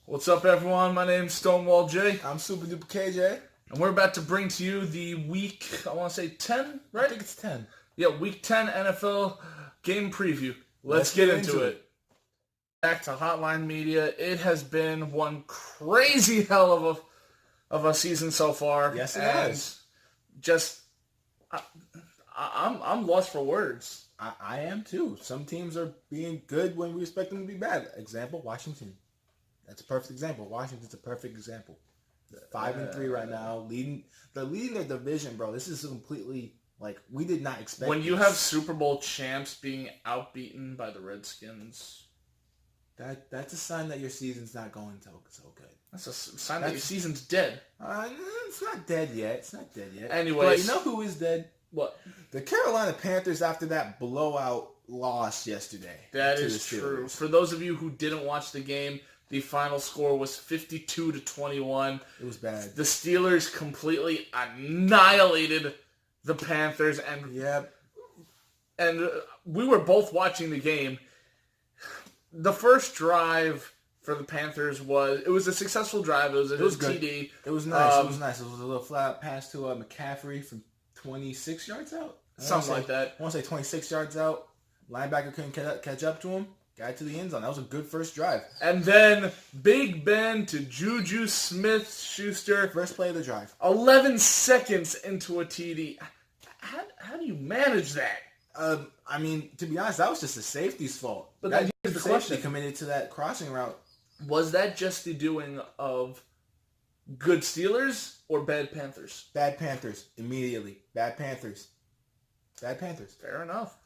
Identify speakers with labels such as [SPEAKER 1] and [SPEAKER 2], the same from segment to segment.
[SPEAKER 1] What's up, everyone? My name's Stonewall J,
[SPEAKER 2] I'm Super Duper KJ.
[SPEAKER 1] and we're about to bring to you the week, I want to say 10, right?
[SPEAKER 2] I think it's 10.
[SPEAKER 1] Yeah, week 10 NFL game preview. Let's get into it. Back to Hotline Media. It has been one crazy hell of a season so far.
[SPEAKER 2] Yes, it has.
[SPEAKER 1] Just, I'm lost for words.
[SPEAKER 2] I am too. Some teams are being good when we expect them to be bad. Example, Washington. That's a perfect example. Washington's a perfect example. 5-3 right now, leading their division, bro. This is completely we did not expect.
[SPEAKER 1] When you have Super Bowl champs being outbeaten by the Redskins,
[SPEAKER 2] that's a sign that your season's not going so good.
[SPEAKER 1] That's a sign that your season's dead.
[SPEAKER 2] It's not dead yet. It's not dead yet.
[SPEAKER 1] Anyways,
[SPEAKER 2] but you know who is dead?
[SPEAKER 1] What?
[SPEAKER 2] The Carolina Panthers after that blowout loss yesterday.
[SPEAKER 1] That is true. For those of you who didn't watch the game, the final score was 52-21.
[SPEAKER 2] It was bad.
[SPEAKER 1] The Steelers completely annihilated the Panthers, and we were both watching the game. The first drive for the Panthers was a successful drive. It was
[SPEAKER 2] good.
[SPEAKER 1] TD.
[SPEAKER 2] It was nice. It was nice. It was a little flat pass to McCaffrey from 26 yards out.
[SPEAKER 1] Something like that.
[SPEAKER 2] I want to say 26 yards out. Linebacker couldn't catch up to him. Got to the end zone. That was a good first drive.
[SPEAKER 1] And then Big Ben to Juju Smith-Schuster.
[SPEAKER 2] First play of the drive.
[SPEAKER 1] 11 seconds into a TD. How do you manage that?
[SPEAKER 2] I mean, to be honest, that was just the safety's fault.
[SPEAKER 1] But
[SPEAKER 2] that
[SPEAKER 1] here's the
[SPEAKER 2] safety
[SPEAKER 1] question.
[SPEAKER 2] Committed to that crossing route.
[SPEAKER 1] Was that just the doing of good Steelers or bad Panthers?
[SPEAKER 2] Bad Panthers. Immediately. Bad Panthers. Bad Panthers.
[SPEAKER 1] Fair enough.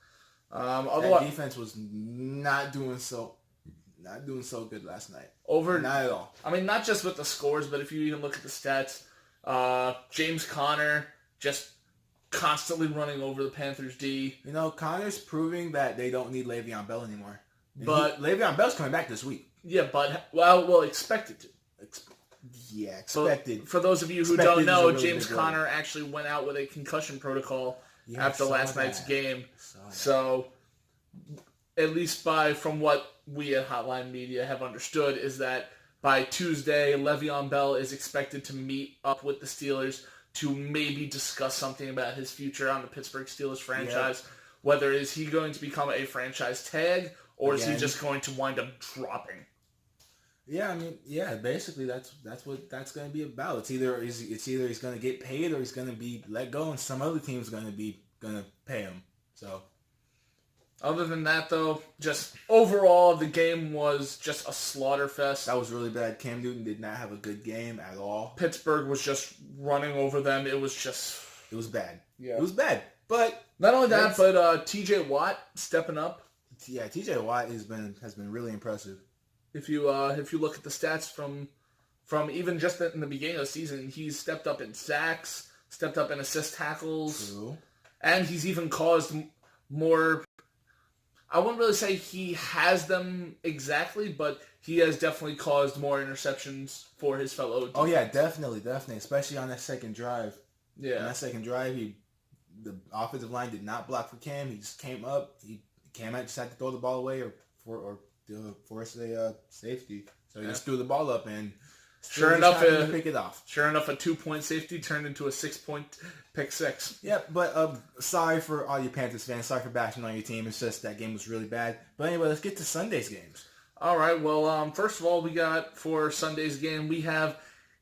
[SPEAKER 2] That defense was not doing so good last night. Not at all.
[SPEAKER 1] I mean, not just with the scores, but if you even look at the stats, James Conner just constantly running over the Panthers D.
[SPEAKER 2] You know, Conner's proving that they don't need Le'Veon Bell anymore.
[SPEAKER 1] But
[SPEAKER 2] Le'Veon Bell's coming back this week.
[SPEAKER 1] Yeah, but well, expected to.
[SPEAKER 2] Expected.
[SPEAKER 1] So, for those of you who don't know, really James Conner actually went out with a concussion protocol after last night's game. So, at least from what we at Hotline Media have understood, is that by Tuesday, Le'Veon Bell is expected to meet up with the Steelers to maybe discuss something about his future on the Pittsburgh Steelers franchise. Yep. Whether is he going to become a franchise tag, or is he just going to wind up dropping?
[SPEAKER 2] Yeah, I mean, basically that's what that's going to be about. It's either he's going to get paid or he's going to be let go, and some other team's going to pay him. So,
[SPEAKER 1] other than that, though, just overall the game was just a slaughter fest.
[SPEAKER 2] That was really bad. Cam Newton did not have a good game at all.
[SPEAKER 1] Pittsburgh was just running over them. It was
[SPEAKER 2] bad.
[SPEAKER 1] Yeah,
[SPEAKER 2] it was bad. But
[SPEAKER 1] not only that, but T.J. Watt stepping up.
[SPEAKER 2] Yeah, T.J. Watt has been really impressive.
[SPEAKER 1] If you look at the stats from even just in the beginning of the season, he's stepped up in sacks, stepped up in assist tackles,
[SPEAKER 2] True.
[SPEAKER 1] And he's even caused more. I wouldn't really say he has them exactly, but he has definitely caused more interceptions for his fellow defense.
[SPEAKER 2] Oh yeah, definitely, especially on that second drive.
[SPEAKER 1] Yeah,
[SPEAKER 2] on that second drive, the offensive line did not block for Cam. He just came up. Cam just had to throw the ball away or force a safety. So he just threw the ball up, and
[SPEAKER 1] sure enough,
[SPEAKER 2] pick it off.
[SPEAKER 1] Sure enough, a 2-point safety turned into a 6-point pick six.
[SPEAKER 2] Yeah, but sorry for all you Panthers fans. Sorry for bashing on your team. It's just that game was really bad. But anyway, let's get to Sunday's games.
[SPEAKER 1] All right. Well, first of all, we got for Sunday's game, we have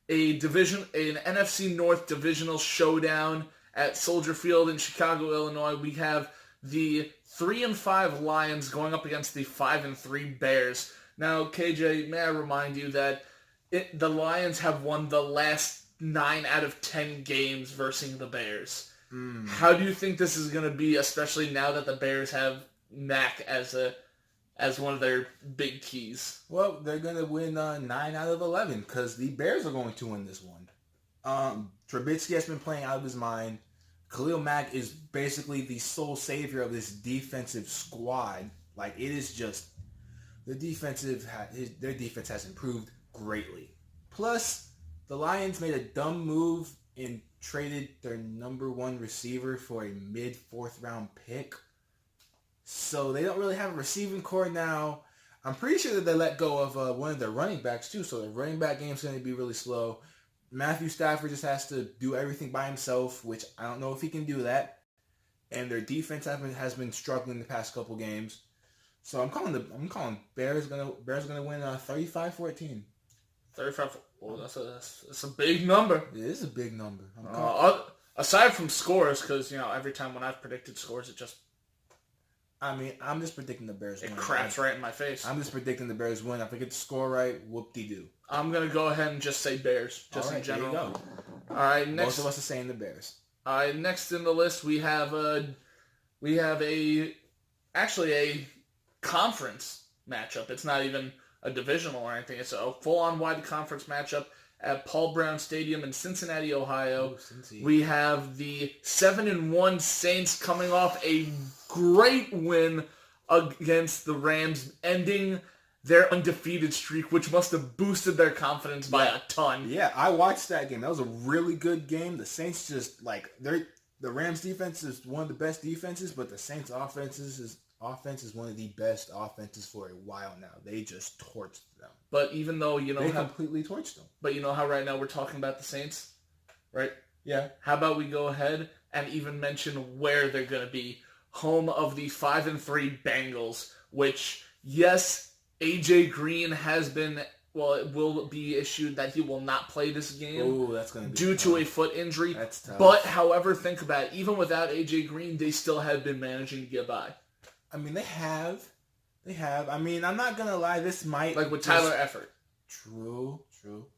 [SPEAKER 1] an NFC North divisional showdown at Soldier Field in Chicago, Illinois. We have the 3-5 Lions going up against the 5-3 Bears. Now, KJ, may I remind you that the Lions have won the last 9 out of 10 games versus the Bears. How do you think this is going to be, especially now that the Bears have Mac as one of their big keys?
[SPEAKER 2] Well, they're going to win 9 out of 11 because the Bears are going to win this one. Trubisky has been playing out of his mind. Khalil Mack is basically the sole savior of this defensive squad. It is just their defense has improved greatly. Plus, the Lions made a dumb move and traded their number 1 receiver for a mid-4th round pick. So they don't really have a receiving core now. I'm pretty sure that they let go of one of their running backs too, so the running back game's going to be really slow. Matthew Stafford just has to do everything by himself, which I don't know if he can do that. And their defense has been struggling the past couple games. So I'm calling Bears gonna win 35-14.
[SPEAKER 1] 35. Well, that's a big number.
[SPEAKER 2] It is a big number.
[SPEAKER 1] Aside from scores, because every time when I've predicted scores,
[SPEAKER 2] I'm just predicting the Bears win.
[SPEAKER 1] It craps right in my face.
[SPEAKER 2] I'm just predicting the Bears win. If I get the score right, whoop-de-doo.
[SPEAKER 1] I'm gonna go ahead and just say Bears, just in general.
[SPEAKER 2] There you go.
[SPEAKER 1] All right, next.
[SPEAKER 2] Most of us are saying the Bears.
[SPEAKER 1] All right, next in the list we have actually a conference matchup. It's not even a divisional or anything. It's a full-on wide conference matchup at Paul Brown Stadium in Cincinnati, Ohio. We have the 7-1 Saints coming off a great win against the Rams, ending their undefeated streak, which must have boosted their confidence by a ton.
[SPEAKER 2] Yeah, I watched that game. That was a really good game. The Saints just the Rams defense is one of the best defenses, but the Saints offense is one of the best offenses for a while now. They just torched them.
[SPEAKER 1] But even though
[SPEAKER 2] they completely torched them.
[SPEAKER 1] But you know how right now we're talking about the Saints, right?
[SPEAKER 2] Yeah.
[SPEAKER 1] How about we go ahead and even mention where they're going to be? Home of the 5-3 Bengals, which, yes, AJ Green it will be issued that he will not play this game.
[SPEAKER 2] Oh, that's going to be
[SPEAKER 1] due to a foot injury.
[SPEAKER 2] That's tough.
[SPEAKER 1] But, however, think about it. Even without AJ Green, they still have been managing to get by.
[SPEAKER 2] I mean, they have. I mean, I'm not going to lie. This might...
[SPEAKER 1] Like with Tyler Effort.
[SPEAKER 2] True.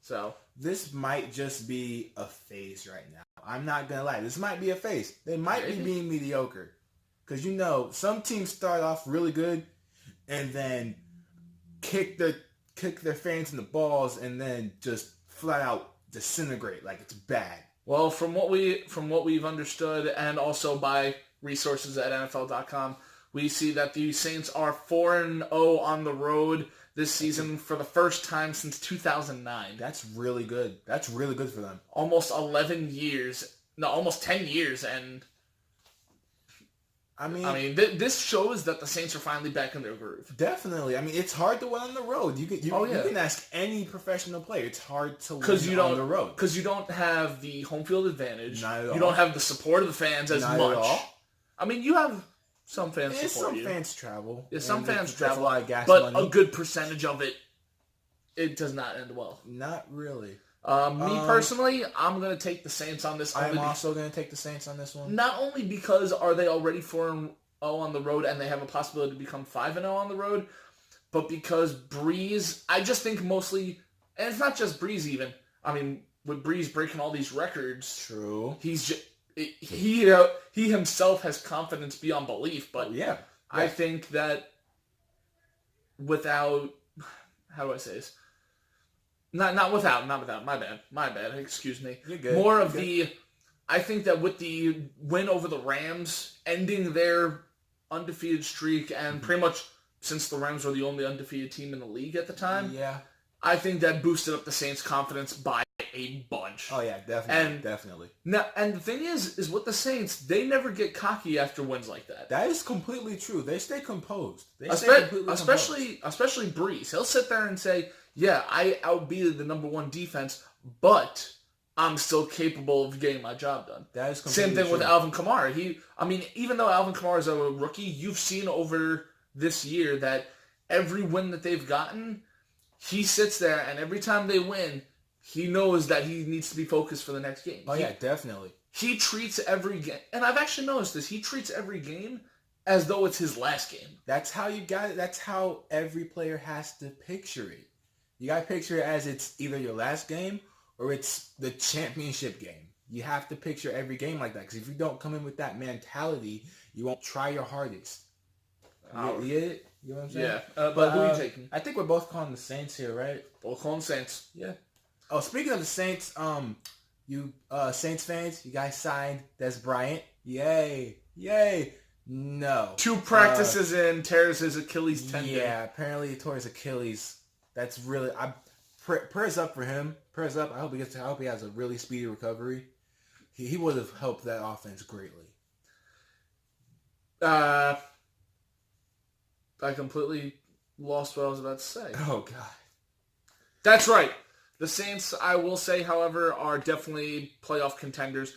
[SPEAKER 1] So,
[SPEAKER 2] this might just be a phase right now. I'm not going to lie. This might be a phase. They might be being mediocre. Because, some teams start off really good and then kick their fans in the balls and then just flat out disintegrate like it's bad.
[SPEAKER 1] Well, from what we've understood and also by resources at NFL.com, we see that the Saints are 4-0 on the road this season for the first time since 2009.
[SPEAKER 2] That's really good. That's really good for them.
[SPEAKER 1] Almost 10 years, and I mean, this shows that the Saints are finally back in their groove.
[SPEAKER 2] Definitely. I mean, it's hard to win on the road. You can ask any professional player. It's hard to win on the road.
[SPEAKER 1] Because you don't have the home field advantage.
[SPEAKER 2] Not at all.
[SPEAKER 1] You don't have the support of the fans as
[SPEAKER 2] Not
[SPEAKER 1] much.
[SPEAKER 2] At all.
[SPEAKER 1] I mean, you have some fans support you.
[SPEAKER 2] Some fans travel.
[SPEAKER 1] Yeah, some fans
[SPEAKER 2] that's
[SPEAKER 1] travel.
[SPEAKER 2] A lot of gas
[SPEAKER 1] but
[SPEAKER 2] money.
[SPEAKER 1] a good percentage of it does not end well.
[SPEAKER 2] Not really.
[SPEAKER 1] Me personally, I'm going to take the Saints on this.
[SPEAKER 2] I'm also going to take the Saints on this one.
[SPEAKER 1] Not only because are they already 4-0 on the road and they have a possibility to become 5-0 on the road, but because Breeze, I just think mostly, and it's not just Breeze even. I mean, with Breeze breaking all these records,
[SPEAKER 2] true.
[SPEAKER 1] He himself has confidence beyond belief. But
[SPEAKER 2] yeah.
[SPEAKER 1] I think that without, how do I say this? Not without. My bad. Excuse me.
[SPEAKER 2] You're good.
[SPEAKER 1] More of I think that with the win over the Rams, ending their undefeated streak, and pretty much since the Rams were the only undefeated team in the league at the time,
[SPEAKER 2] yeah,
[SPEAKER 1] I think that boosted up the Saints' confidence by a bunch.
[SPEAKER 2] Oh yeah, definitely.
[SPEAKER 1] Now, and the thing is with the Saints, they never get cocky after wins like that.
[SPEAKER 2] That is completely true. They stay composed.
[SPEAKER 1] Especially Breeze. He'll sit there and say, "Yeah, I outbeated the number one defense, but I'm still capable of getting my job done."
[SPEAKER 2] That is completely
[SPEAKER 1] Same thing
[SPEAKER 2] true.
[SPEAKER 1] with Alvin Kamara. Even though Alvin Kamara is a rookie, you've seen over this year that every win that they've gotten, he sits there and every time they win, he knows that he needs to be focused for the next game.
[SPEAKER 2] Oh, yeah, definitely.
[SPEAKER 1] He treats every game, and I've actually noticed this, he treats every game as though it's his last game.
[SPEAKER 2] That's how you got it. That's how every player has to picture it. You got to picture it as it's either your last game or it's the championship game. You have to picture every game like that, because if you don't come in with that mentality, you won't try your hardest. You get it? You know what I'm saying?
[SPEAKER 1] Yeah. But who are you taking?
[SPEAKER 2] I think we're both calling the Saints here, right?
[SPEAKER 1] Both calling Saints.
[SPEAKER 2] Yeah. Oh, speaking of the Saints, you Saints fans, you guys signed Des Bryant. Yay. No. 2
[SPEAKER 1] practices in, tears his Achilles tendon.
[SPEAKER 2] Yeah, apparently he tore his Achilles. That's really... Prayers up for him. Prayers up. I hope he has a really speedy recovery. He would have helped that offense greatly.
[SPEAKER 1] I completely lost what I was about to say.
[SPEAKER 2] Oh, God.
[SPEAKER 1] That's right. The Saints, I will say, however, are definitely playoff contenders.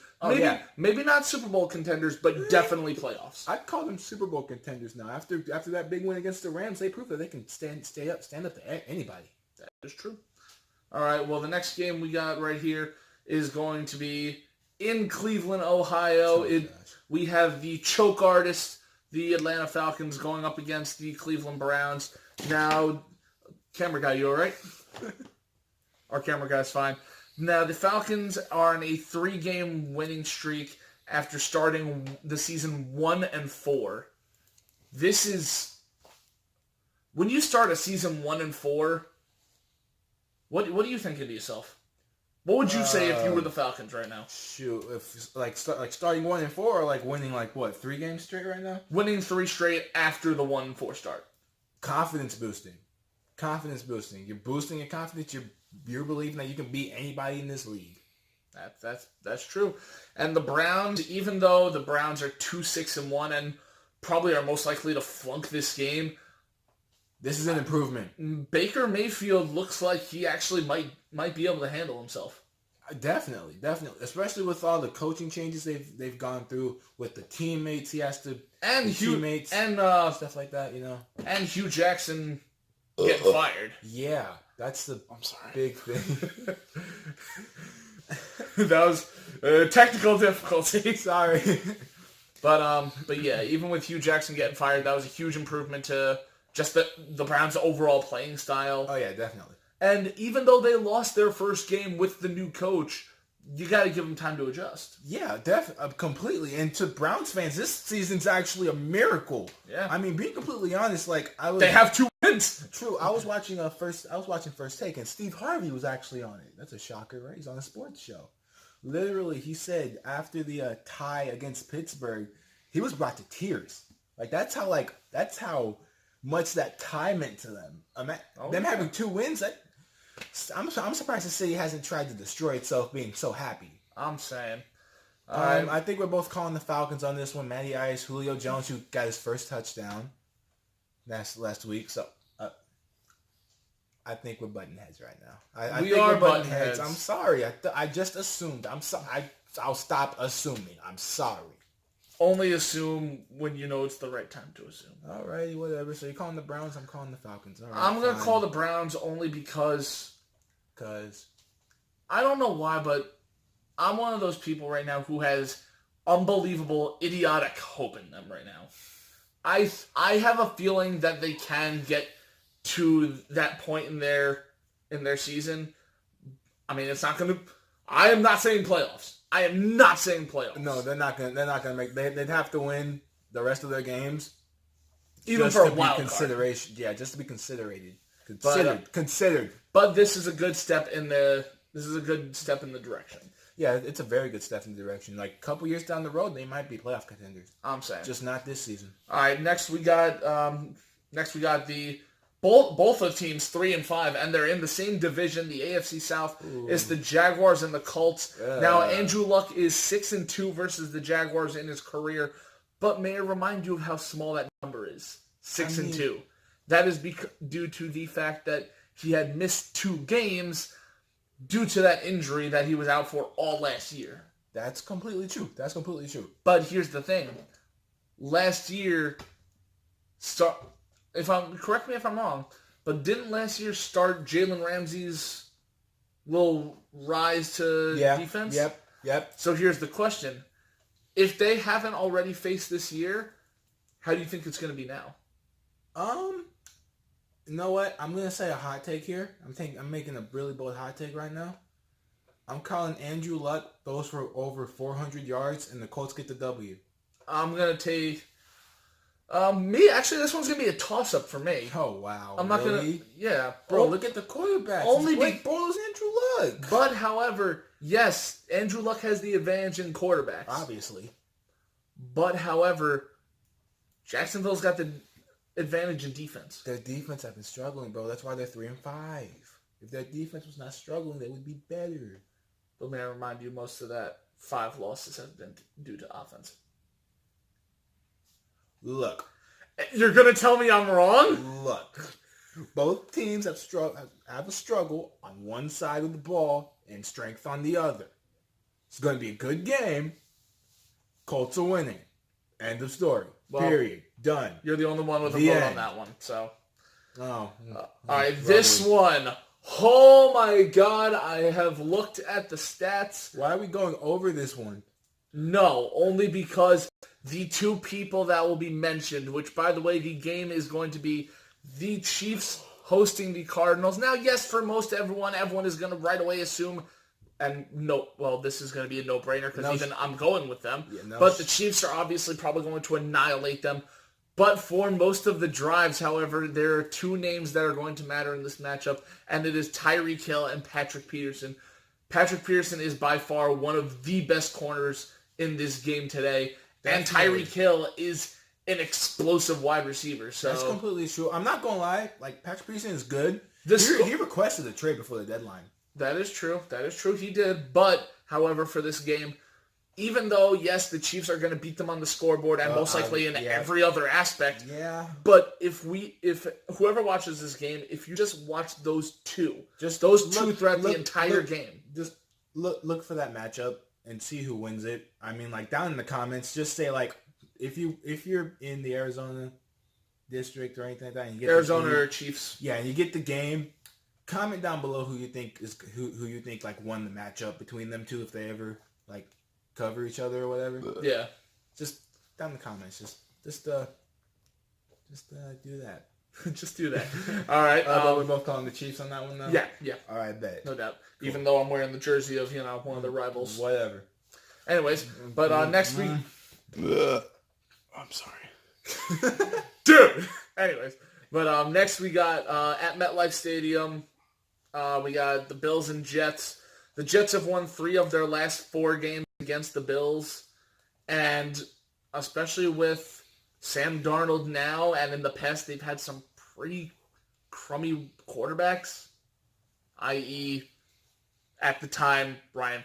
[SPEAKER 1] Maybe not Super Bowl contenders, but definitely playoffs.
[SPEAKER 2] I'd call them Super Bowl contenders now. After that big win against the Rams, they proved that they can stand up to anybody.
[SPEAKER 1] That is true. All right, well, the next game we got right here is going to be in Cleveland, Ohio. We have the choke artist, the Atlanta Falcons, going up against the Cleveland Browns. Now, camera guy, you all right? Our camera guy's fine. Now, the Falcons are on a 3-game winning streak after starting the season 1-4. This is... When you start a season 1-4, what do you think of yourself? What would you say if you were the Falcons right now?
[SPEAKER 2] Shoot, if starting 1-4 or like winning 3 games straight right now?
[SPEAKER 1] Winning 3 straight after the 1-4 start.
[SPEAKER 2] Confidence boosting. You're boosting your confidence. You're believing that you can beat anybody in this league.
[SPEAKER 1] That's true. And the Browns, even though the Browns are 2-6-1 and probably are most likely to flunk this game,
[SPEAKER 2] this is an improvement.
[SPEAKER 1] Baker Mayfield looks like he actually might be able to handle himself.
[SPEAKER 2] Definitely. Especially with all the coaching changes they've gone through with the teammates. He has to teammates and stuff like that,
[SPEAKER 1] And Hugh Jackson getting fired.
[SPEAKER 2] Yeah, that's the big thing.
[SPEAKER 1] That was technical difficulty.
[SPEAKER 2] Sorry.
[SPEAKER 1] But yeah, even with Hugh Jackson getting fired, that was a huge improvement to just the Browns' overall playing style.
[SPEAKER 2] Oh yeah, definitely.
[SPEAKER 1] And even though they lost their first game with the new coach, you got to give them time to adjust.
[SPEAKER 2] Yeah, definitely, completely. And to Browns fans, this season's actually a miracle.
[SPEAKER 1] Yeah.
[SPEAKER 2] I mean, being completely honest,
[SPEAKER 1] they have 2 wins.
[SPEAKER 2] True. I was watching First Take, and Steve Harvey was actually on it. That's a shocker, right? He's on a sports show. Literally, he said after the tie against Pittsburgh, he was brought to tears. That's how much that tie meant to them. Them having 2 wins, I'm surprised the city hasn't tried to destroy itself being so happy.
[SPEAKER 1] I'm saying.
[SPEAKER 2] I think we're both calling the Falcons on this one. Matty Ice, Julio Jones, who got his first touchdown last week. So I think we're butting heads right now.
[SPEAKER 1] We are butting heads.
[SPEAKER 2] I'm sorry. I just assumed. I'll stop assuming. I'm sorry.
[SPEAKER 1] Only assume when you know it's the right time to assume.
[SPEAKER 2] All right, whatever. So you're calling the Browns, I'm calling the Falcons. All right,
[SPEAKER 1] I'm going to call the Browns only because I don't know why, but I'm one of those people right now who has unbelievable, idiotic hope in them right now. I have a feeling that they can get to that point in their season. I mean, it's not going to... I am not saying playoffs. I am not saying playoffs.
[SPEAKER 2] No, they're not gonna make. They'd have to win the rest of their games,
[SPEAKER 1] even for a wild
[SPEAKER 2] consideration. Yeah, just to be considered.
[SPEAKER 1] But this is a good step in the direction.
[SPEAKER 2] Yeah, it's a very good step in the direction. A couple years down the road, they might be playoff contenders.
[SPEAKER 1] I'm saying,
[SPEAKER 2] just not this season.
[SPEAKER 1] All right, next we got the. Both of teams 3-5, and they're in the same division. The AFC South is the Jaguars and the Colts. Now Andrew Luck is 6-2 versus the Jaguars in his career, but may I remind you of how small that number is? 6-2. That is due to the fact that he had missed 2 games due to that injury that he was out for all last year.
[SPEAKER 2] That's completely true.
[SPEAKER 1] But here's the thing: last year, correct me if I'm wrong, but didn't last year start Jalen Ramsey's little rise to defense?
[SPEAKER 2] Yep.
[SPEAKER 1] So here's the question. If they haven't already faced this year, how do you think it's going to be now?
[SPEAKER 2] You know what? I'm going to say a hot take here. I'm making a really bold hot take right now. I'm calling Andrew Luck throws for over 400 yards and the Colts get the W.
[SPEAKER 1] I'm going to take... this one's going to be a toss-up for me.
[SPEAKER 2] Oh, wow.
[SPEAKER 1] I'm not going to... Yeah.
[SPEAKER 2] Bro, look at the quarterbacks.
[SPEAKER 1] Only
[SPEAKER 2] Blake Bortles, Andrew Luck.
[SPEAKER 1] But, however, yes, Andrew Luck has the advantage in quarterbacks.
[SPEAKER 2] Obviously.
[SPEAKER 1] But, however, Jacksonville's got the advantage in defense.
[SPEAKER 2] Their defense have been struggling, bro. That's why they're 3-5. If their defense was not struggling, they would be better.
[SPEAKER 1] But may I remind you, most of that 5 losses have been due to offense.
[SPEAKER 2] Look.
[SPEAKER 1] You're going to tell me I'm wrong?
[SPEAKER 2] Look. Both teams have a struggle on one side of the ball and strength on the other. It's going to be a good game. Colts are winning. End of story. Well, period. Done.
[SPEAKER 1] You're the only one with a vote on that one. So,
[SPEAKER 2] all
[SPEAKER 1] right, this one. Oh my God! I have looked at the stats.
[SPEAKER 2] Why are we going over this one?
[SPEAKER 1] No, only because the two people that will be mentioned, which, by the way, the game is going to be the Chiefs hosting the Cardinals. Now, yes, for most everyone is going to right away assume, and no, well, this is going to be a no-brainer because even I'm going with them. Yeah, but the Chiefs are obviously probably going to annihilate them. But for most of the drives, however, there are two names that are going to matter in this matchup, and it is Tyreek Hill and Patrick Peterson. Patrick Peterson is by far one of the best corners in this game today, and Tyreek Hill is an explosive wide receiver. So
[SPEAKER 2] that's completely true. I'm not going to lie. Like, Patrick Peterson is good. He requested a trade before the deadline.
[SPEAKER 1] That is true. He did. But, however, for this game, even though, yes, the Chiefs are going to beat them on the scoreboard and most likely in every other aspect.
[SPEAKER 2] Yeah.
[SPEAKER 1] But if whoever watches this game, if you just watch those two throughout the entire game.
[SPEAKER 2] Just look for that matchup and see who wins it. I mean, like, down in the comments, just say, like, if you're in the Arizona district or anything like that, and you get
[SPEAKER 1] Arizona or Chiefs.
[SPEAKER 2] Yeah, and you get the game, comment down below who you think like won the matchup between them two if they ever like cover each other or whatever.
[SPEAKER 1] Yeah.
[SPEAKER 2] Just down in the comments. Just do that.
[SPEAKER 1] Just do that. All right.
[SPEAKER 2] But we're both calling the Chiefs on that one, though?
[SPEAKER 1] Yeah.
[SPEAKER 2] All right, bet.
[SPEAKER 1] No doubt. Cool. Even though I'm wearing the jersey of, one of the rivals.
[SPEAKER 2] Whatever.
[SPEAKER 1] Anyways, but next week...
[SPEAKER 2] I'm sorry.
[SPEAKER 1] Dude! Anyways, but next we got at MetLife Stadium, we got the Bills and Jets. The Jets have won 3 of their last 4 games against the Bills, and especially with Sam Darnold now, and in the past they've had some pretty crummy quarterbacks, i.e., at the time, Ryan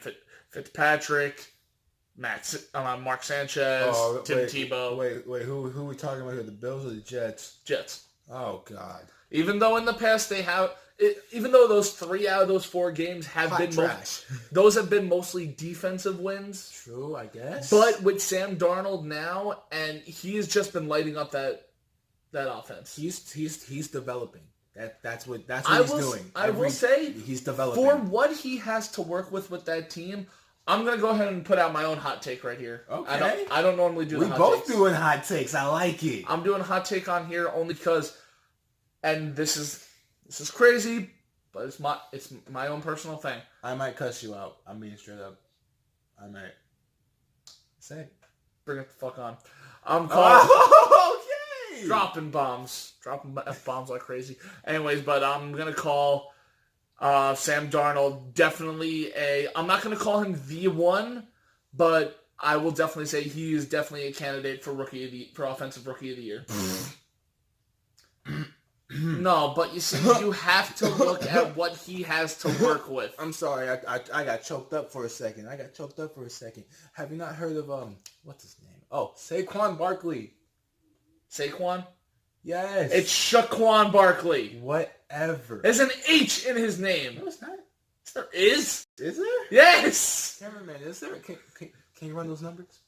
[SPEAKER 1] Fitzpatrick, Mark Sanchez, Tim Tebow.
[SPEAKER 2] Wait, who are we talking about here? The Bills or the Jets?
[SPEAKER 1] Jets.
[SPEAKER 2] Oh, God.
[SPEAKER 1] Even though in the past they have... even though those 3 out of those 4 games have been
[SPEAKER 2] trash.
[SPEAKER 1] Those have been mostly defensive wins.
[SPEAKER 2] True, I guess.
[SPEAKER 1] But with Sam Darnold now, and he has just been lighting up that offense.
[SPEAKER 2] He's developing. That's what he's doing.
[SPEAKER 1] I will say
[SPEAKER 2] he's developing.
[SPEAKER 1] For what he has to work with that team. I'm gonna go ahead and put out my own hot take right here.
[SPEAKER 2] Okay.
[SPEAKER 1] I don't normally do.
[SPEAKER 2] We're both doing hot takes. I like it.
[SPEAKER 1] I'm doing a hot take on here only because, and this is crazy, but it's my own personal thing.
[SPEAKER 2] I might cuss you out. I'm being straight up. I might. Say it.
[SPEAKER 1] Bring it the fuck on. I'm calling.
[SPEAKER 2] Okay.
[SPEAKER 1] Dropping F-bombs like crazy. Anyways, but I'm gonna call Sam Darnold definitely I'm not gonna call him the one, but I will definitely say he is definitely a candidate for offensive rookie of the year. No, but you see, you have to look at what he has to work with.
[SPEAKER 2] I'm sorry, I got choked up for a second. Have you not heard of what's his name? Oh, Saquon Barkley.
[SPEAKER 1] Saquon?
[SPEAKER 2] Yes.
[SPEAKER 1] It's Shaquan Barkley.
[SPEAKER 2] Whatever.
[SPEAKER 1] There's an H in his name.
[SPEAKER 2] No, it's not.
[SPEAKER 1] There is.
[SPEAKER 2] Is there?
[SPEAKER 1] Yes.
[SPEAKER 2] Cameraman, is there? Can you run those numbers?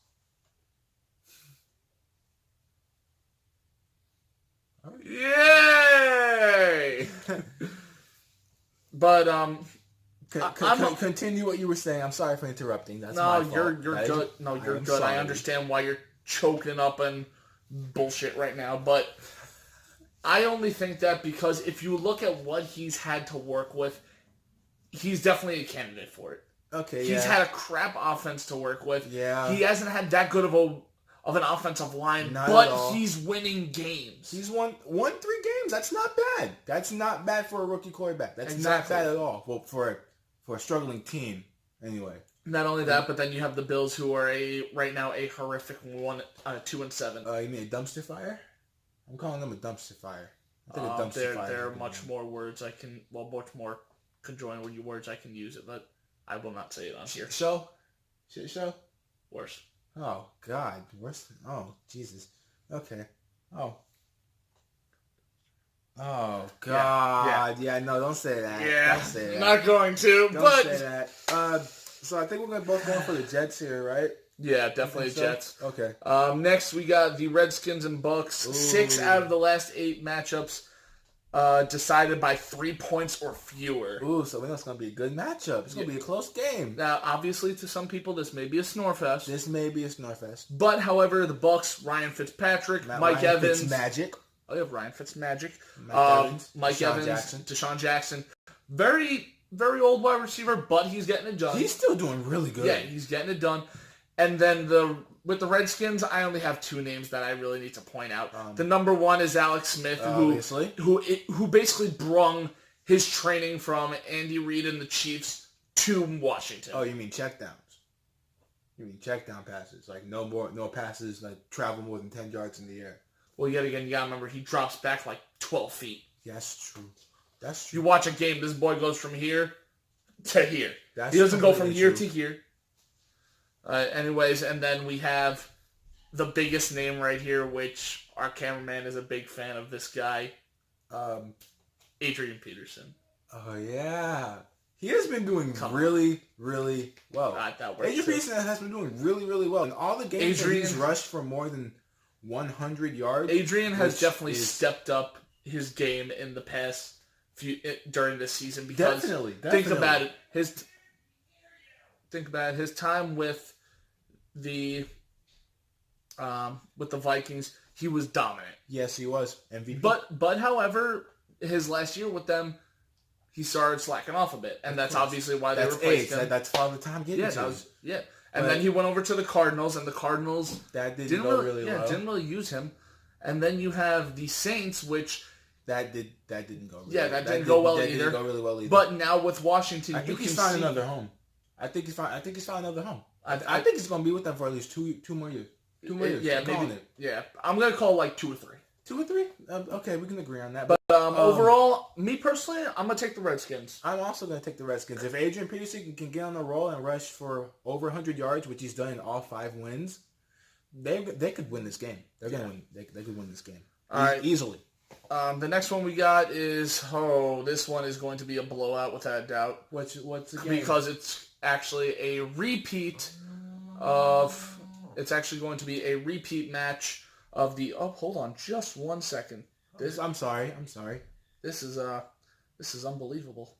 [SPEAKER 1] Yay! But
[SPEAKER 2] continue what you were saying. I'm sorry for interrupting. That's
[SPEAKER 1] my
[SPEAKER 2] fault.
[SPEAKER 1] You're good. No, you're good. Sorry. I understand why you're choking up and bullshit right now, but I only think that because if you look at what he's had to work with, he's definitely a candidate for it.
[SPEAKER 2] Okay,
[SPEAKER 1] He's had a crap offense to work with.
[SPEAKER 2] Yeah.
[SPEAKER 1] He hasn't had that good of an offensive line, but he's winning games.
[SPEAKER 2] He's won 3 games. That's not bad. That's not bad for a rookie quarterback. That's not bad at all. Well, for a struggling team, anyway.
[SPEAKER 1] Not only that, but then you have the Bills, who are right now a horrific 2-7.
[SPEAKER 2] You mean a dumpster fire? I'm calling them a dumpster fire. I think a dumpster fire.
[SPEAKER 1] There are much more words I can. Well, much more conjoined words I can use it, but I will not say it on here.
[SPEAKER 2] Shit show.
[SPEAKER 1] Worse.
[SPEAKER 2] Oh God, worse. Oh Jesus. Okay. Oh. Oh God! Yeah, no, don't say that.
[SPEAKER 1] Yeah,
[SPEAKER 2] don't say that.
[SPEAKER 1] not going to.
[SPEAKER 2] Don't say that. So I think we're both going for the Jets here, right?
[SPEAKER 1] Yeah, definitely Jets.
[SPEAKER 2] Okay.
[SPEAKER 1] Next, we got the Redskins and Bucks.
[SPEAKER 2] Ooh.
[SPEAKER 1] 6 out of the last 8 matchups decided by 3 points or fewer.
[SPEAKER 2] Ooh, so we know it's going to be a good matchup. It's going to be a close game.
[SPEAKER 1] Now, obviously, to some people, this may be a snorefest.
[SPEAKER 2] This may be a snorefest.
[SPEAKER 1] But, however, the Bucks, Ryan Fitzpatrick, Mike Evans.
[SPEAKER 2] Fitzmagic.
[SPEAKER 1] Oh, you have Ryan Fitzmagic. Mike
[SPEAKER 2] Deshaun
[SPEAKER 1] Evans,
[SPEAKER 2] Jackson.
[SPEAKER 1] Deshaun Jackson. Very, very old wide receiver, but he's getting it done.
[SPEAKER 2] He's still doing really good.
[SPEAKER 1] Yeah, he's getting it done. And then with the Redskins, I only have 2 names that I really need to point out. The number one is Alex Smith, who basically brung his training from Andy Reid and the Chiefs to Washington.
[SPEAKER 2] Oh, you mean checkdowns? You mean checkdown passes? Like no passes like travel more than 10 yards in the air.
[SPEAKER 1] Well, yet again, you gotta remember he drops back like 12 feet.
[SPEAKER 2] Yeah, that's true. That's true.
[SPEAKER 1] You watch a game, this boy goes from here to here. He doesn't go from here to here. Anyways, and then we have the biggest name right here, which our cameraman is a big fan of this guy, Adrian Peterson.
[SPEAKER 2] Oh, yeah. He has been doing really, really well. Adrian Peterson has been doing really, really well. In all the games that he's rushed for more than 100 yards.
[SPEAKER 1] Adrian has definitely stepped up his game in the past during this season because
[SPEAKER 2] definitely.
[SPEAKER 1] Think about it. His time with the Vikings, he was dominant.
[SPEAKER 2] Yes, he was MVP.
[SPEAKER 1] But however, his last year with them, he started slacking off a bit, and that's obviously why they replaced him.
[SPEAKER 2] That's Father Time getting to him.
[SPEAKER 1] Yeah. And then he went over to the Cardinals, and the Cardinals
[SPEAKER 2] didn't go really well.
[SPEAKER 1] Yeah, didn't really use him. And then you have the Saints, which
[SPEAKER 2] that didn't go.
[SPEAKER 1] That didn't go well either.
[SPEAKER 2] Didn't go really well either.
[SPEAKER 1] But now with Washington,
[SPEAKER 2] I think he's found another home. I think he's found another home. I think he's going to be with them for at least two more years. 2 more years.
[SPEAKER 1] Yeah, maybe. Yeah, I'm going to call like 2 or 3.
[SPEAKER 2] 2 or 3? Okay, we can agree on that.
[SPEAKER 1] But overall, me personally, I'm going to take the Redskins.
[SPEAKER 2] I'm also going to take the Redskins. If Adrian Peterson can get on the roll and rush for over 100 yards, which he's done in all 5 wins, they could win this game. They're going to win. They could win this game.
[SPEAKER 1] All right.
[SPEAKER 2] Easily.
[SPEAKER 1] The next one we got is, this one is going to be a blowout without a doubt.
[SPEAKER 2] What's the game?
[SPEAKER 1] Because it's actually a repeat of... It's actually going to be a repeat match of the... Oh, hold on just 1 second.
[SPEAKER 2] I'm sorry.
[SPEAKER 1] This is unbelievable.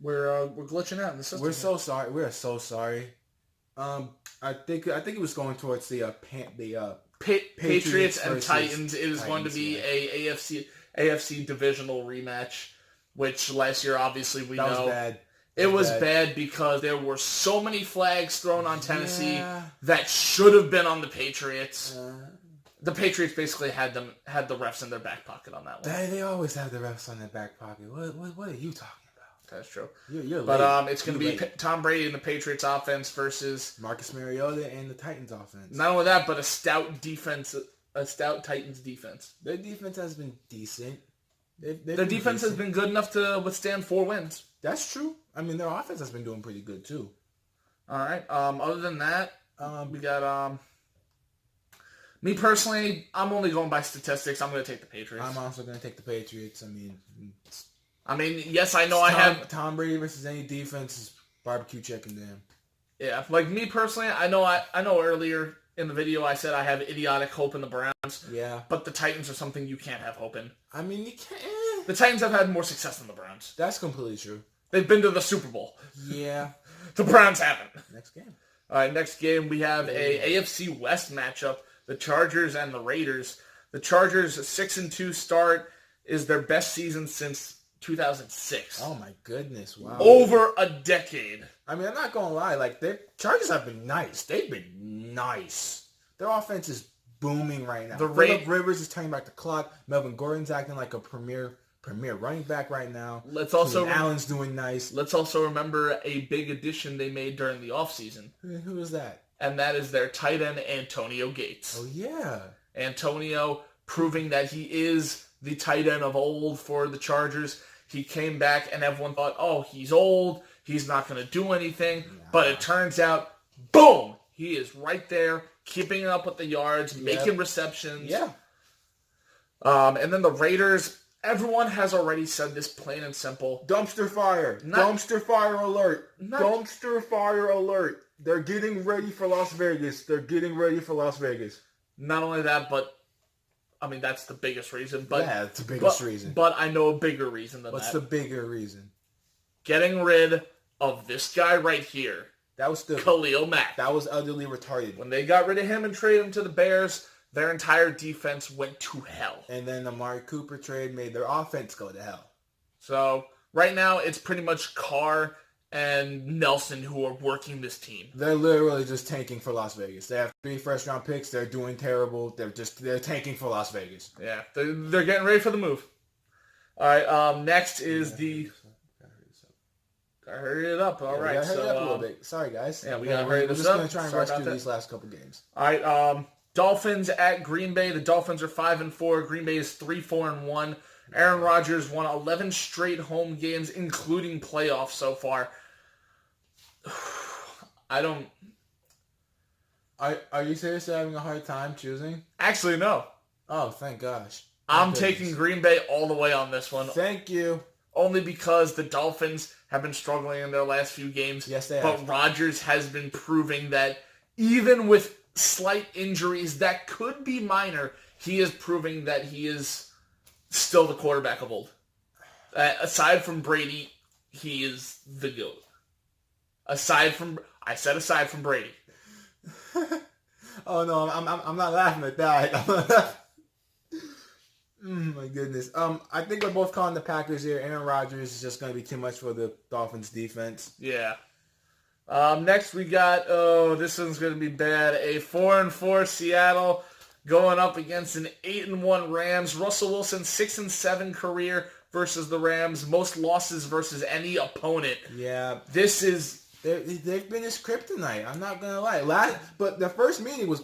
[SPEAKER 1] We're glitching out in the system.
[SPEAKER 2] We're so sorry. We are so sorry. I think it was going towards the
[SPEAKER 1] Patriots and Titans. It was going to be a AFC divisional rematch, which last year obviously we know
[SPEAKER 2] was bad.
[SPEAKER 1] It was bad because there were so many flags thrown on Tennessee that should have been on the Patriots. The Patriots basically had the refs in their back pocket on that one.
[SPEAKER 2] They always have the refs on their back pocket. What are you talking about?
[SPEAKER 1] That's true.
[SPEAKER 2] You're
[SPEAKER 1] but
[SPEAKER 2] late.
[SPEAKER 1] It's going to be Tom Brady and the Patriots offense versus
[SPEAKER 2] Marcus Mariota and the Titans offense.
[SPEAKER 1] Not only that, but a stout defense, a stout Titans defense.
[SPEAKER 2] Their defense has been decent.
[SPEAKER 1] Their defense has been good enough to withstand 4 wins.
[SPEAKER 2] That's true. I mean, their offense has been doing pretty good too.
[SPEAKER 1] All right. Other than that, we got me personally. I'm only going by statistics. I'm going to take the Patriots.
[SPEAKER 2] I'm also going to take the Patriots.
[SPEAKER 1] I mean, yes, I know I have
[SPEAKER 2] Tom Brady versus any defense is barbecue chicken to him.
[SPEAKER 1] Yeah, like me personally, I know earlier in the video I said I have idiotic hope in the Browns.
[SPEAKER 2] Yeah.
[SPEAKER 1] But the Titans are something you can't have hope in.
[SPEAKER 2] I mean, you can't.
[SPEAKER 1] The Titans have had more success than the Browns.
[SPEAKER 2] That's completely true.
[SPEAKER 1] They've been to the Super Bowl.
[SPEAKER 2] Yeah.
[SPEAKER 1] The Browns haven't.
[SPEAKER 2] Next game.
[SPEAKER 1] All right, next game we have a AFC West matchup, the Chargers and the Raiders. The Chargers' 6-2 start is their best season since 2006.
[SPEAKER 2] Oh my goodness! Wow.
[SPEAKER 1] Over a decade.
[SPEAKER 2] I mean, I'm not gonna lie. Like, their Chargers have been nice. They've been nice. Their offense is booming right now. Phillip Rivers is turning back the clock. Melvin Gordon's acting like a premier running back right now. Allen's doing nice.
[SPEAKER 1] Let's also remember a big addition they made during the offseason.
[SPEAKER 2] Who is that?
[SPEAKER 1] And that is their tight end, Antonio Gates.
[SPEAKER 2] Oh, yeah.
[SPEAKER 1] Antonio proving that he is the tight end of old for the Chargers. He came back and everyone thought, oh, he's old. He's not going to do anything. Nah. But it turns out, boom, he is right there, keeping up with the yards, making receptions.
[SPEAKER 2] Yeah.
[SPEAKER 1] And then the Raiders, everyone has already said this plain and simple.
[SPEAKER 2] Dumpster fire. Dumpster fire alert. Dumpster fire alert. They're getting ready for Las Vegas.
[SPEAKER 1] Not only that, but, I mean, that's the biggest reason. But,
[SPEAKER 2] yeah, that's the biggest reason.
[SPEAKER 1] But I know a bigger reason than
[SPEAKER 2] What's
[SPEAKER 1] that.
[SPEAKER 2] the bigger reason?
[SPEAKER 1] Getting rid of this guy right here.
[SPEAKER 2] That was stupid.
[SPEAKER 1] Khalil Mack.
[SPEAKER 2] That was utterly retarded.
[SPEAKER 1] When they got rid of him and traded him to the Bears, their entire defense went to hell.
[SPEAKER 2] And then the Amari Cooper trade made their offense go to hell.
[SPEAKER 1] So, right now, it's pretty much Carr and Nelson who are working this team.
[SPEAKER 2] They're literally just tanking for Las Vegas. They have 3 first-round picks. They're doing terrible. They're tanking for Las Vegas.
[SPEAKER 1] Yeah, they're getting ready for the move. All right, next is the... I hurry it up. All right,
[SPEAKER 2] hurry up a little bit. Sorry, guys.
[SPEAKER 1] Yeah, we got to hurry this
[SPEAKER 2] up.
[SPEAKER 1] up.
[SPEAKER 2] We're just going to try and rush through these last couple games.
[SPEAKER 1] All right, Dolphins at Green Bay. The Dolphins are 5-4. Green Bay is 3-4-1. Aaron Rodgers won 11 straight home games, including playoffs so far. I don't...
[SPEAKER 2] Are you seriously having a hard time choosing?
[SPEAKER 1] Actually, no.
[SPEAKER 2] Oh, thank gosh.
[SPEAKER 1] I'm taking Green Bay all the way on this one.
[SPEAKER 2] Thank you.
[SPEAKER 1] Only because the Dolphins have been struggling in their last few games.
[SPEAKER 2] Yes, they have.
[SPEAKER 1] But Rodgers has been proving that even with slight injuries that could be minor, he is proving that he is still the quarterback of old. Aside from Brady, he is the GOAT. Aside from Brady.
[SPEAKER 2] Oh no, I'm not laughing at that. My goodness. I think we're both calling the Packers here. Aaron Rodgers is just going to be too much for the Dolphins defense.
[SPEAKER 1] Yeah. Next we got, this one's going to be bad. A 4-4 Seattle going up against an 8-1 Rams. Russell Wilson 6-7 career versus the Rams. Most losses versus any opponent.
[SPEAKER 2] Yeah.
[SPEAKER 1] This is...
[SPEAKER 2] They've been his kryptonite. I'm not gonna lie. But the first meeting was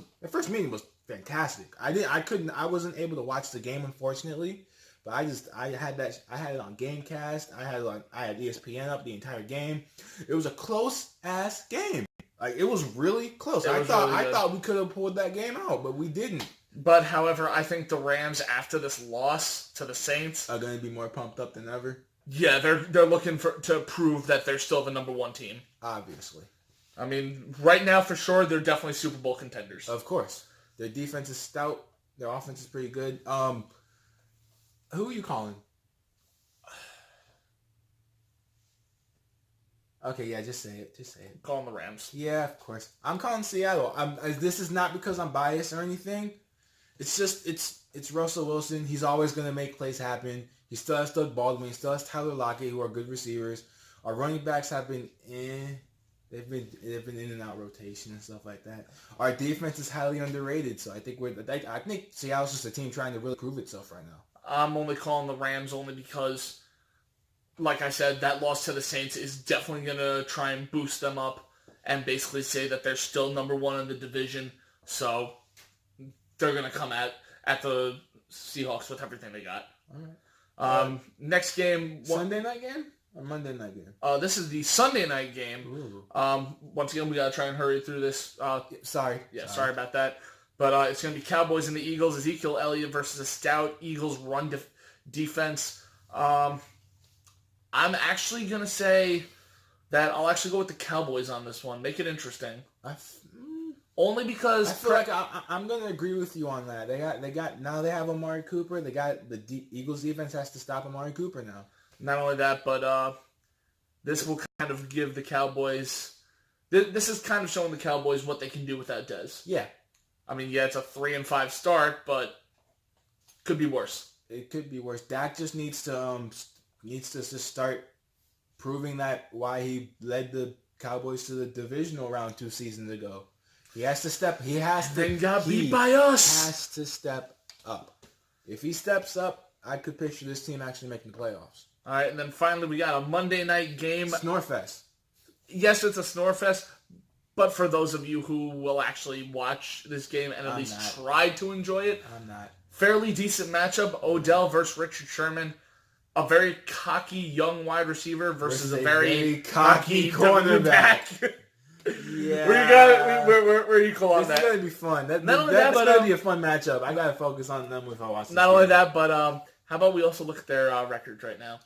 [SPEAKER 2] fantastic. I wasn't able to watch the game, unfortunately. But I had it on Gamecast. I had ESPN up the entire game. It was a close ass game. Like, it was really close. I thought we could have pulled that game out, but we didn't.
[SPEAKER 1] But however, I think the Rams, after this loss to the Saints,
[SPEAKER 2] are going to be more pumped up than ever.
[SPEAKER 1] Yeah, they're looking to prove that they're still the number one team.
[SPEAKER 2] Obviously.
[SPEAKER 1] I mean, right now for sure, they're definitely Super Bowl contenders.
[SPEAKER 2] Of course. Their defense is stout. Their offense is pretty good. Who are you calling? Okay, yeah, just say it.
[SPEAKER 1] I'm calling the Rams.
[SPEAKER 2] Yeah, of course. I'm calling Seattle. This is not because I'm biased or anything. It's just, it's Russell Wilson. He's always going to make plays happen. He still has Doug Baldwin. He still has Tyler Lockett, who are good receivers. Our running backs have been they've been in and out rotation and stuff like that. Our defense is highly underrated, so I think Seattle's just a team trying to really prove itself right now.
[SPEAKER 1] I'm only calling the Rams only because, like I said, that loss to the Saints is definitely going to try and boost them up and basically say that they're still number one in the division. So they're going to come at the Seahawks with everything they got.
[SPEAKER 2] All right.
[SPEAKER 1] Next game.
[SPEAKER 2] Sunday night game or Monday night game?
[SPEAKER 1] This is the Sunday night game. Once again, we got to try and hurry through this.
[SPEAKER 2] Sorry
[SPEAKER 1] about that. But it's going to be Cowboys and the Eagles. Ezekiel Elliott versus a stout Eagles run defense. I'm actually going to say that I'll actually go with the Cowboys on this one. Make it interesting. Only because
[SPEAKER 2] I feel like I'm going to agree with you on that. Now they have Amari Cooper. They got the Eagles defense has to stop Amari Cooper now.
[SPEAKER 1] Not only that, but this will kind of give the Cowboys. This is kind of showing the Cowboys what they can do without Dez.
[SPEAKER 2] Yeah.
[SPEAKER 1] I mean, yeah, it's a 3-5 start, but could be worse.
[SPEAKER 2] It could be worse. Dak just needs to just start proving that why he led the Cowboys to the divisional round 2 seasons ago. He has to step. He has to.
[SPEAKER 1] Then got beat by us.
[SPEAKER 2] Has to step up. If he steps up, I could picture this team actually making the playoffs.
[SPEAKER 1] All right, and then finally we got a Monday night game.
[SPEAKER 2] Snorefest.
[SPEAKER 1] Yes, it's a snorefest, but for those of you who will actually watch this game and at least try to enjoy it,
[SPEAKER 2] I'm not. Fairly
[SPEAKER 1] decent matchup. Odell versus Richard Sherman. A very cocky young wide receiver versus a very cocky cornerback.
[SPEAKER 2] Yeah.
[SPEAKER 1] Where you got where you call on
[SPEAKER 2] This
[SPEAKER 1] that?
[SPEAKER 2] is gonna be fun. That's gonna be a fun matchup. I gotta focus on them if I watch this
[SPEAKER 1] Not
[SPEAKER 2] game.
[SPEAKER 1] only that, but how about we also look at their records right now?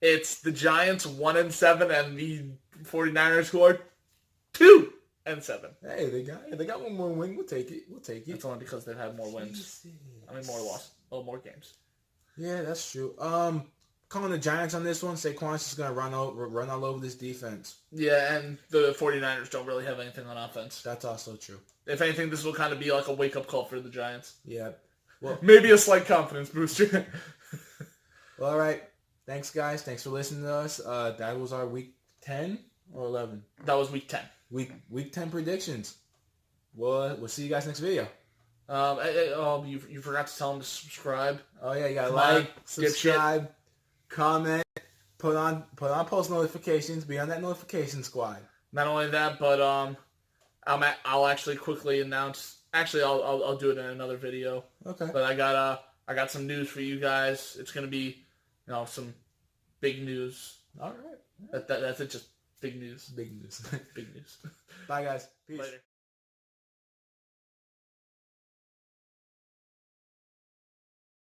[SPEAKER 1] It's the Giants 1-7 and the 49ers who are 2-7.
[SPEAKER 2] Hey, they got one more win. We'll take it.
[SPEAKER 1] That's only because they've had more wins. I mean, more loss. Oh, more games.
[SPEAKER 2] Yeah, that's true. Calling the Giants on this one. Saquon's just gonna run all over this defense.
[SPEAKER 1] Yeah, and the 49ers don't really have anything on offense.
[SPEAKER 2] That's also true.
[SPEAKER 1] If anything, this will kind of be like a wake-up call for the Giants.
[SPEAKER 2] Yeah. Well,
[SPEAKER 1] maybe a slight confidence booster.
[SPEAKER 2] Well, all right. Thanks, guys. Thanks for listening to us. That was our week 10 or 11.
[SPEAKER 1] That was week 10.
[SPEAKER 2] Week 10 predictions. We'll see you guys next video.
[SPEAKER 1] You forgot to tell them to subscribe.
[SPEAKER 2] Oh yeah, you gotta subscribe, comment, put on post notifications. Be on that notification squad.
[SPEAKER 1] Not only that, but I'll actually quickly announce. Actually, I'll do it in another video.
[SPEAKER 2] Okay.
[SPEAKER 1] But I got some news for you guys. It's gonna be, some big news.
[SPEAKER 2] All right.
[SPEAKER 1] That's it. Just big news.
[SPEAKER 2] Big news.
[SPEAKER 1] Big news.
[SPEAKER 2] Bye, guys. Peace.
[SPEAKER 1] Later.